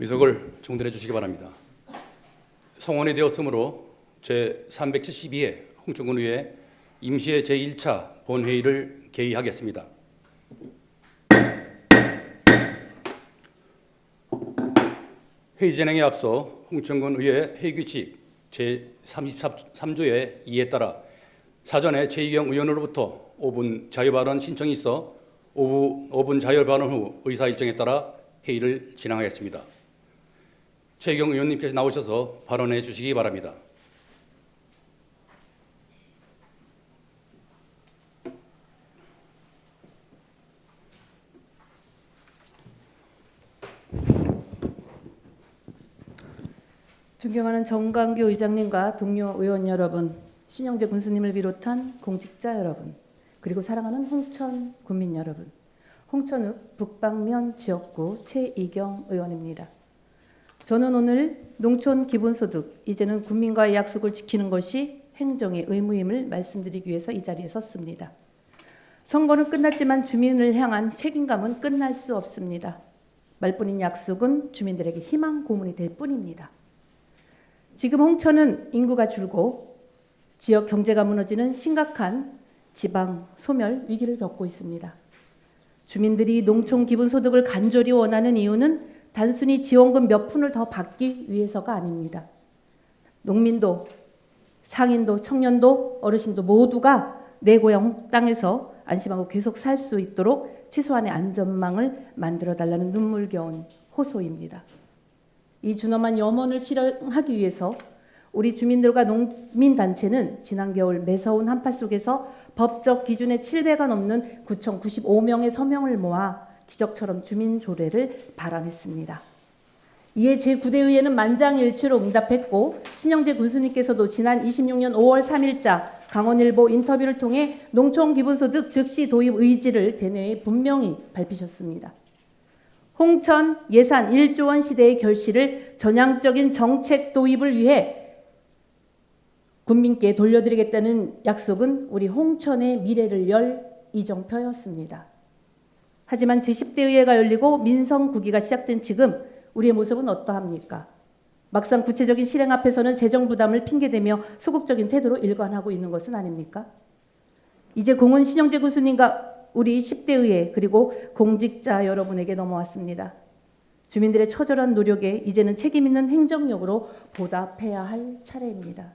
의석을 정돈해 주시기 바랍니다. 성원이 되었으므로 제372회 홍천군의회 임시회 제1차 본회의를 개의하겠습니다. 회의 진행에 앞서 홍천군의회 회의규칙 제33조의 2에 따라 사전에 최희경 의원으로부터 5분 자유발언 신청이 있어 5분 자유발언 후 의사 일정에 따라 회의를 진행하겠습니다. 최희경 의원님께서 나오셔서 발언해 주시기 바랍니다. 존경하는 정광교 의장님과 동료 의원 여러분, 신영재 군수님을 비롯한 공직자 여러분, 그리고 사랑하는 홍천 군민 여러분, 홍천읍 북방면 지역구 최이경 의원입니다. 저는 오늘 농촌 기본소득, 이제는 국민과의 약속을 지키는 것이 행정의 의무임을 말씀드리기 위해서 이 자리에 섰습니다. 선거는 끝났지만 주민을 향한 책임감은 끝날 수 없습니다. 말뿐인 약속은 주민들에게 희망 고문이 될 뿐입니다. 지금 홍천은 인구가 줄고 지역 경제가 무너지는 심각한 지방 소멸 위기를 겪고 있습니다. 주민들이 농촌 기본소득을 간절히 원하는 이유는 단순히 지원금 몇 푼을 더 받기 위해서가 아닙니다. 농민도, 상인도, 청년도, 어르신도 모두가 내 고향 땅에서 안심하고 계속 살 수 있도록 최소한의 안전망을 만들어달라는 눈물겨운 호소입니다. 이 준엄한 염원을 실현하기 위해서 우리 주민들과 농민단체는 지난 겨울 매서운 한파 속에서 법적 기준의 7배가 넘는 9,095명의 서명을 모아 기적처럼 주민조례를 발안했습니다. 이에 제9대 의회는 만장일치로 응답했고 신영재 군수님께서도 지난 26년 5월 3일자 강원일보 인터뷰를 통해 농촌 기본소득 즉시 도입 의지를 대내에 분명히 밝히셨습니다. 홍천 예산 1조 원 시대의 결실을 전향적인 정책 도입을 위해 국민께 돌려드리겠다는 약속은 우리 홍천의 미래를 열 이정표였습니다. 하지만 제10대 의회가 열리고 민성구기가 시작된 지금 우리의 모습은 어떠합니까? 막상 구체적인 실행 앞에서는 재정 부담을 핑계대며 소극적인 태도로 일관하고 있는 것은 아닙니까? 이제 공은 신영재 군수님과 우리 10대 의회 그리고 공직자 여러분에게 넘어왔습니다. 주민들의 처절한 노력에 이제는 책임 있는 행정력으로 보답해야 할 차례입니다.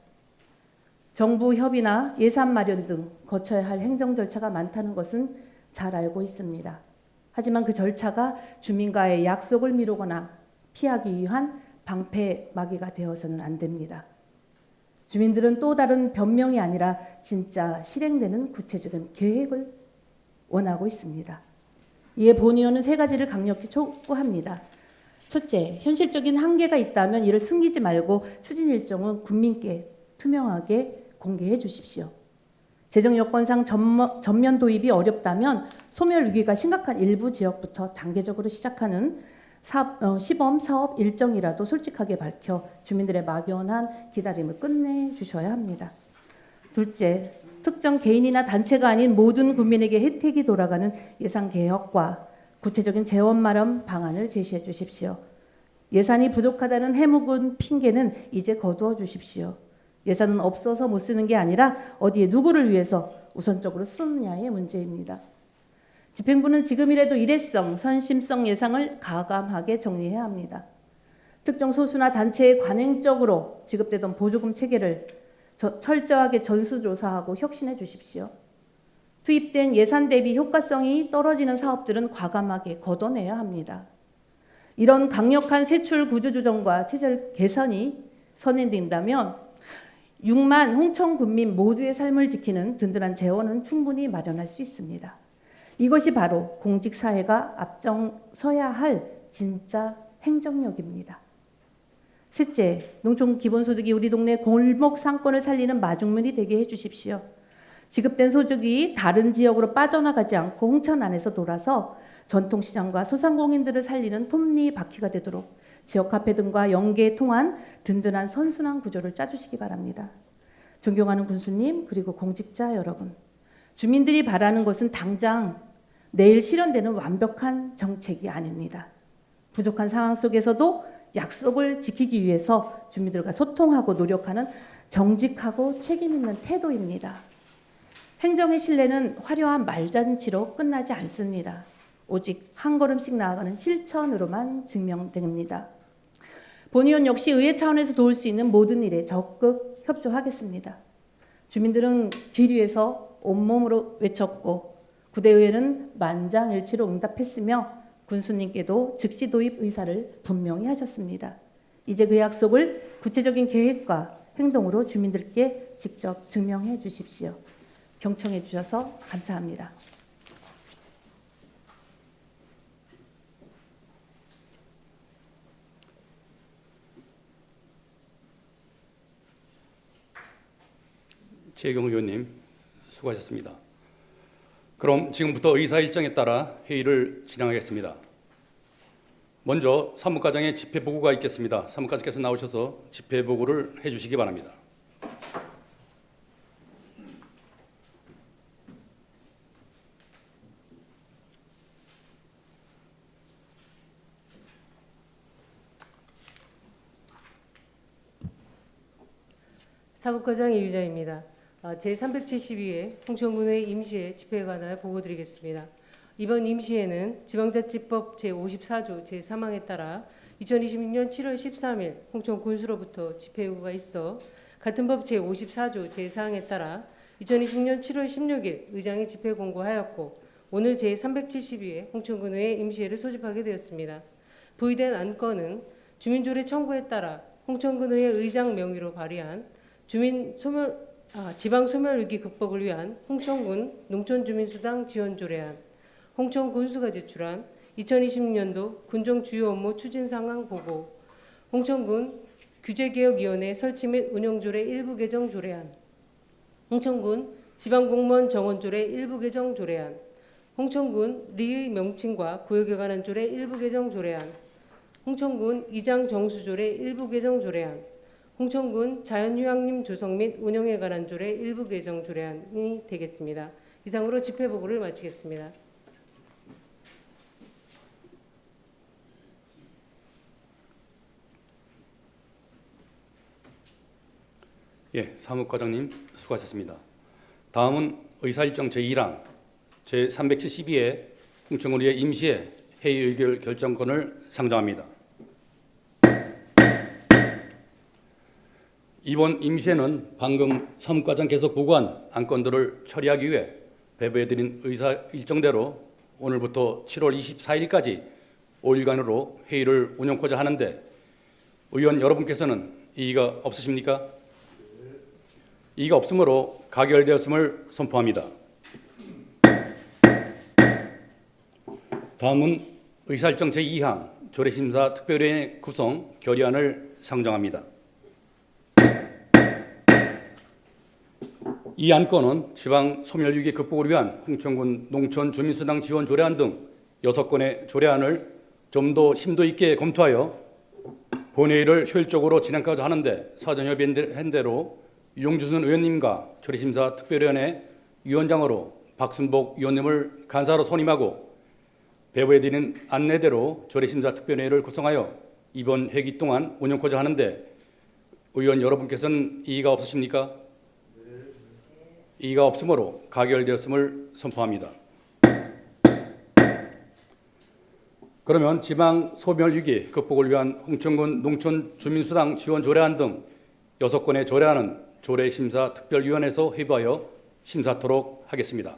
정부 협의나 예산 마련 등 거쳐야 할 행정 절차가 많다는 것은 잘 알고 있습니다. 하지만 그 절차가 주민과의 약속을 미루거나 피하기 위한 방패막이가 되어서는 안 됩니다. 주민들은 또 다른 변명이 아니라 진짜 실행되는 구체적인 계획을 원하고 있습니다. 이에 본 의원은 세 가지를 강력히 촉구합니다. 첫째, 현실적인 한계가 있다면 이를 숨기지 말고 추진 일정은 국민께 투명하게 공개해 주십시오. 재정 여건상 전면 도입이 어렵다면 소멸 위기가 심각한 일부 지역부터 단계적으로 시작하는 시범 사업 일정이라도 솔직하게 밝혀 주민들의 막연한 기다림을 끝내주셔야 합니다. 둘째, 특정 개인이나 단체가 아닌 모든 국민에게 혜택이 돌아가는 예산 개혁과 구체적인 재원 마련 방안을 제시해 주십시오. 예산이 부족하다는 해묵은 핑계는 이제 거두어 주십시오. 예산은 없어서 못 쓰는 게 아니라 어디에 누구를 위해서 우선적으로 쓰느냐의 문제입니다. 집행부는 지금이라도 일회성, 선심성 예산을 가감하게 정리해야 합니다. 특정 소수나 단체에 관행적으로 지급되던 보조금 체계를 철저하게 전수조사하고 혁신해 주십시오. 투입된 예산 대비 효과성이 떨어지는 사업들은 과감하게 걷어내야 합니다. 이런 강력한 세출 구조 조정과 체질 개선이 선행된다면 6만 홍천 군민 모두의 삶을 지키는 든든한 재원은 충분히 마련할 수 있습니다. 이것이 바로 공직사회가 앞장서야 할 진짜 행정력입니다. 셋째, 농촌 기본소득이 우리 동네 골목 상권을 살리는 마중물이 되게 해주십시오. 지급된 소득이 다른 지역으로 빠져나가지 않고 홍천 안에서 돌아서 전통시장과 소상공인들을 살리는 톱니바퀴가 되도록 지역화폐 등과 연계 통한 든든한 선순환 구조를 짜주시기 바랍니다. 존경하는 군수님 그리고 공직자 여러분, 주민들이 바라는 것은 당장 내일 실현되는 완벽한 정책이 아닙니다. 부족한 상황 속에서도 약속을 지키기 위해서 주민들과 소통하고 노력하는 정직하고 책임 있는 태도입니다. 행정의 신뢰는 화려한 말잔치로 끝나지 않습니다. 오직 한 걸음씩 나아가는 실천으로만 증명됩니다. 본의원 역시 의회 차원에서 도울 수 있는 모든 일에 적극 협조하겠습니다. 주민들은 길 위에서 온몸으로 외쳤고 구대의회는 만장일치로 응답했으며 군수님께도 즉시 도입 의사를 분명히 하셨습니다. 이제 그 약속을 구체적인 계획과 행동으로 주민들께 직접 증명해 주십시오. 경청해 주셔서 감사합니다. 최경 의원님 수고하셨습니다. 그럼 지금부터 의사 일정에 따라 회의를 진행하겠습니다. 먼저 사무과장의 집회 보고가 있겠습니다. 사무과장께서 나오셔서 집회 보고를 해주시기 바랍니다. 사무과장 이유자입니다. 제372회 홍천군의 임시회 집회에 관하여 보고드리겠습니다. 이번 임시회는 지방자치법 제54조 제3항에 따라 2026년 7월 13일 홍천군수로부터 집회 요구가 있어 같은 법 제54조 제4항에 따라 2026년 7월 16일 의장이 집회 공고하였고 오늘 제372회 홍천군의회 임시회를 소집하게 되었습니다. 부의된 안건은 주민조례 청구에 따라 홍천군의회 의장 명의로 발의한 지방소멸위기 극복을 위한 홍천군 농촌주민수당 지원조례안, 홍천군수가 제출한 2026년도 군정 주요 업무 추진 상황 보고, 홍천군 규제개혁위원회 설치 및 운영조례 일부 개정 조례안, 홍천군 지방공무원 정원조례 일부 개정 조례안, 홍천군 리의 명칭과 구역에 관한 조례 일부 개정 조례안, 홍천군 이장 정수조례 일부 개정 조례안, 홍천군 자연휴양림 조성 및 운영에 관한 조례 일부 개정 조례안이 되겠습니다. 이상으로 집회 보고를 마치겠습니다. 예, 사무과장님 수고하셨습니다. 다음은 의사일정 제1항 제372회 홍천군의회 임시회 회의 의결 결정권을 상정합니다. 이번 임시회는 방금 사무과장께서 보고한 안건들을 처리하기 위해 배부해드린 의사 일정대로 오늘부터 7월 24일까지 5일간으로 회의를 운영하고자 하는데 의원 여러분께서는 이의가 없으십니까? 이의가 없으므로 가결되었음을 선포합니다. 다음은 의사일정 제2항 조례심사 특별위원회 구성 결의안을 상정합니다. 이 안건은 지방 소멸위기 극복을 위한 홍천군 농촌 주민수당 지원 조례안 등 6건의 조례안을 좀 더 심도 있게 검토하여 본회의를 효율적으로 진행하고자 하는데 사전 협의한 대로 유용준 의원님과 조례심사 특별위원회 위원장으로 박순복 의원님을 간사로 선임하고 배부해드리는 안내대로 조례심사 특별위원회를 구성하여 이번 회기 동안 운영하고자 하는데 의원 여러분께서는 이의가 없으십니까? 이의가 없으므로 가결되었음을 선포합니다. 그러면 지방 소멸 위기 극복을 위한 홍천군 농촌 주민수당 지원 조례안 등 6건의 조례안은 조례심사 특별위원회에서 회부하여 심사토록 하겠습니다.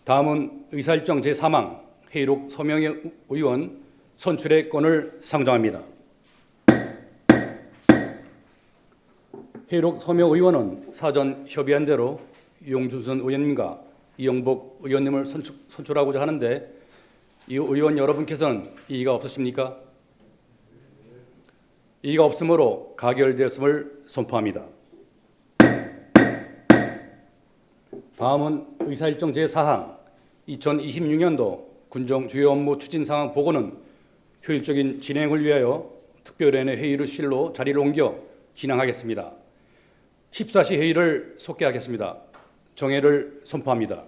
다음은 의사일정 제3항 회의록 서명의 의원 선출의 건을 상정합니다. 회의록 서명 의원은 사전 협의한 대로 유용준 의원님과 이영복 의원님을 선출하고자 하는데 이 의원 여러분께서는 이의가 없으십니까? 이의가 없으므로 가결되었음을 선포합니다. 다음은 의사일정 제4항 2026년도 군정 주요 업무 추진 상황 보고는 효율적인 진행을 위하여 특별위원회 회의를 실로 자리를 옮겨 진행하겠습니다. 14시 회의를 속개하겠습니다. 정회를 선포합니다.